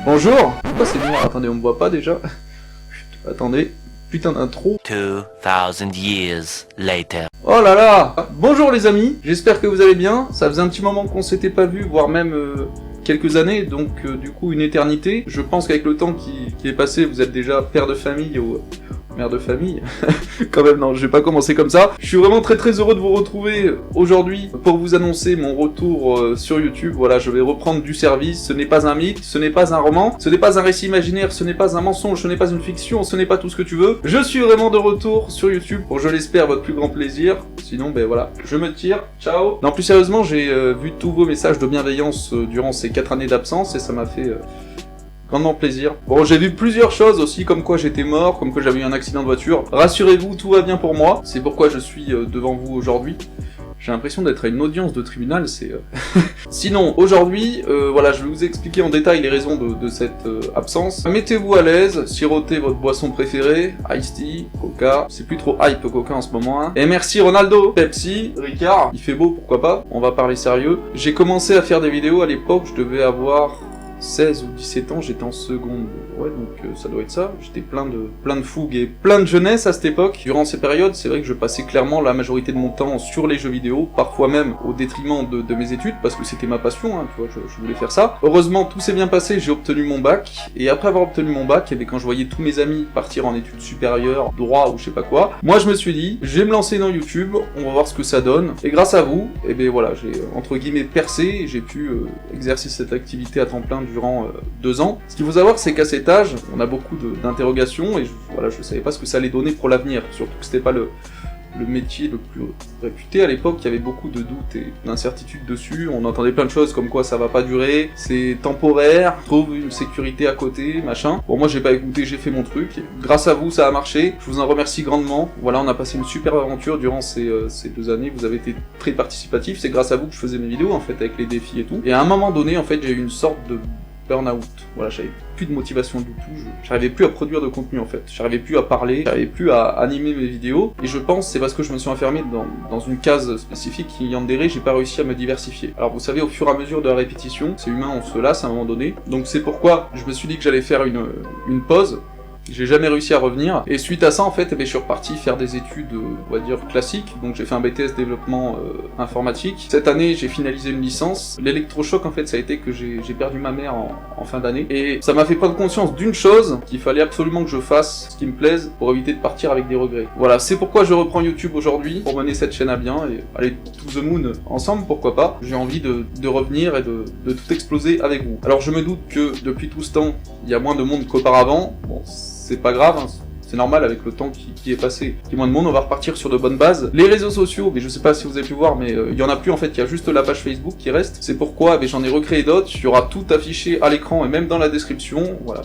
Bonjour. Pourquoi c'est noir? Attendez, on me voit pas déjà. Chut, attendez. Putain d'intro. 2000 years later. Oh là là. Bonjour les amis, j'espère que vous allez bien. Ça faisait un petit moment qu'on s'était pas vu, voire même quelques années, donc du coup une éternité. Je pense qu'avec le temps qui est passé, vous êtes déjà père de famille ou mère de famille. Quand même, non, je vais pas commencer comme ça. Je suis vraiment très heureux de vous retrouver aujourd'hui pour vous annoncer mon retour sur YouTube. Voilà, je vais reprendre du service. Ce n'est pas un mythe, ce n'est pas un roman, ce n'est pas un récit imaginaire, ce n'est pas un mensonge, ce n'est pas une fiction, ce n'est pas tout ce que tu veux. Je suis vraiment de retour sur YouTube pour, je l'espère, votre plus grand plaisir. Sinon, ben voilà, je me tire. Ciao. Non, plus sérieusement, j'ai vu tous vos messages de bienveillance durant ces 4 années d'absence et ça m'a fait grandement plaisir. Bon, j'ai vu plusieurs choses aussi, comme quoi j'étais mort, comme que j'avais eu un accident de voiture. Rassurez-vous, tout va bien pour moi. C'est pourquoi je suis devant vous aujourd'hui. J'ai l'impression d'être à une audience de tribunal, c'est... Sinon, aujourd'hui, voilà, je vais vous expliquer en détail les raisons de cette absence. Mettez-vous à l'aise, sirotez votre boisson préférée, Ice Tea, Coca, c'est plus trop hype Coca en ce moment, hein. Et merci Ronaldo, Pepsi, Ricard, il fait beau, pourquoi pas, on va parler sérieux. J'ai commencé à faire des vidéos à l'époque, je devais avoir 16 ou 17 ans, j'étais en seconde, ouais, donc ça doit être ça. J'étais plein de fougue et plein de jeunesse à cette époque. Durant ces périodes, c'est vrai que je passais clairement la majorité de mon temps sur les jeux vidéo, parfois même au détriment de mes études, parce que c'était ma passion, hein, tu vois, je voulais faire ça. Heureusement, tout s'est bien passé, j'ai obtenu mon bac, et après avoir obtenu mon bac, et bien, quand je voyais tous mes amis partir en études supérieures, droit ou je sais pas quoi, moi je me suis dit, je vais me lancer dans YouTube, on va voir ce que ça donne, et grâce à vous, et bien voilà, j'ai entre guillemets percé, et j'ai pu exercer cette activité à temps plein durant 2 ans. Ce qu'il faut savoir, c'est qu'à cet âge, on a beaucoup d'interrogations, et voilà, je savais pas ce que ça allait donner pour l'avenir, surtout que c'était pas le métier le plus réputé à l'époque, il y avait beaucoup de doutes et d'incertitudes dessus, on entendait plein de choses comme quoi ça va pas durer, c'est temporaire, trouve une sécurité à côté, machin. Bon, moi j'ai pas écouté, j'ai fait mon truc, et grâce à vous ça a marché, je vous en remercie grandement. Voilà, on a passé une super aventure durant ces 2 années, vous avez été très participatifs, c'est grâce à vous que je faisais mes vidéos en fait, avec les défis et tout. Et à un moment donné, en fait, j'ai eu une sorte de burn-out. Voilà, j'avais plus de motivation du tout, j'arrivais plus à produire de contenu en fait, j'arrivais plus à parler, j'arrivais plus à animer mes vidéos, et je pense c'est parce que je me suis enfermé dans une case spécifique qui, Yandere, j'ai pas réussi à me diversifier. Alors vous savez, au fur et à mesure de la répétition, c'est humain, on se lasse à un moment donné, donc c'est pourquoi je me suis dit que j'allais faire une pause. J'ai jamais réussi à revenir, et suite à ça, en fait, je suis reparti faire des études, on va dire, classiques, donc j'ai fait un BTS développement informatique. Cette année, j'ai finalisé une licence. L'électrochoc, en fait, ça a été que j'ai perdu ma mère en fin d'année, et ça m'a fait prendre conscience d'une chose, qu'il fallait absolument que je fasse ce qui me plaise, pour éviter de partir avec des regrets. Voilà, c'est pourquoi je reprends YouTube aujourd'hui, pour mener cette chaîne à bien, et aller to the moon ensemble, pourquoi pas. J'ai envie de revenir et de tout exploser avec vous. Alors je me doute que, depuis tout ce temps, il y a moins de monde qu'auparavant. Bon, c'est pas grave, hein. C'est normal avec le temps qui est passé. Il y a moins de monde, on va repartir sur de bonnes bases. Les réseaux sociaux, mais je sais pas si vous avez pu voir, mais il y en a plus en fait, il y a juste la page Facebook qui reste. C'est pourquoi j'en ai recréé d'autres, il y aura tout affiché à l'écran et même dans la description, voilà.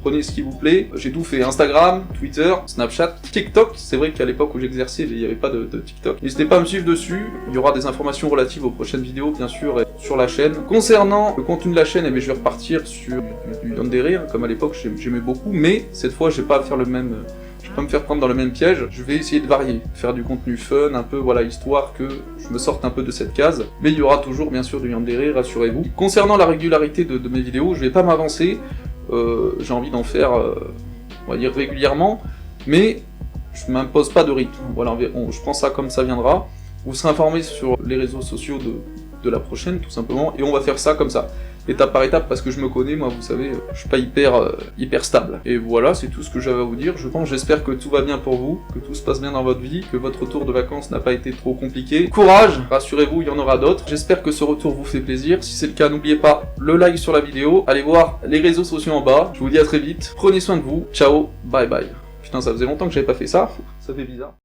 Prenez ce qui vous plaît, j'ai tout fait, Instagram, Twitter, Snapchat, TikTok, c'est vrai qu'à l'époque où j'exerçais, il n'y avait pas de TikTok. N'hésitez pas à me suivre dessus, il y aura des informations relatives aux prochaines vidéos, bien sûr, sur la chaîne. Concernant le contenu de la chaîne, je vais repartir sur du Yandere, hein, comme à l'époque j'aimais beaucoup, mais cette fois je vais pas faire le même... Je vais pas me faire prendre dans le même piège, je vais essayer de varier, faire du contenu fun, un peu, voilà, histoire que je me sorte un peu de cette case, mais il y aura toujours, bien sûr, du Yandere, rassurez-vous. Concernant la régularité de mes vidéos, je vais pas m'avancer, j'ai envie d'en faire, on va dire, régulièrement, mais je m'impose pas de rythme. Voilà, je prends ça comme ça viendra. Vous serez informés sur les réseaux sociaux de la prochaine, tout simplement, et on va faire ça comme ça, étape par étape, parce que je me connais, moi, vous savez, je suis pas hyper stable. Et voilà, c'est tout ce que j'avais à vous dire. J'espère que tout va bien pour vous, que tout se passe bien dans votre vie, que votre retour de vacances n'a pas été trop compliqué. Courage, rassurez-vous, il y en aura d'autres. J'espère que ce retour vous fait plaisir. Si c'est le cas, n'oubliez pas le like sur la vidéo, allez voir les réseaux sociaux en bas. Je vous dis à très vite, prenez soin de vous, ciao, bye bye. Putain, ça faisait longtemps que j'avais pas fait ça, ça fait bizarre.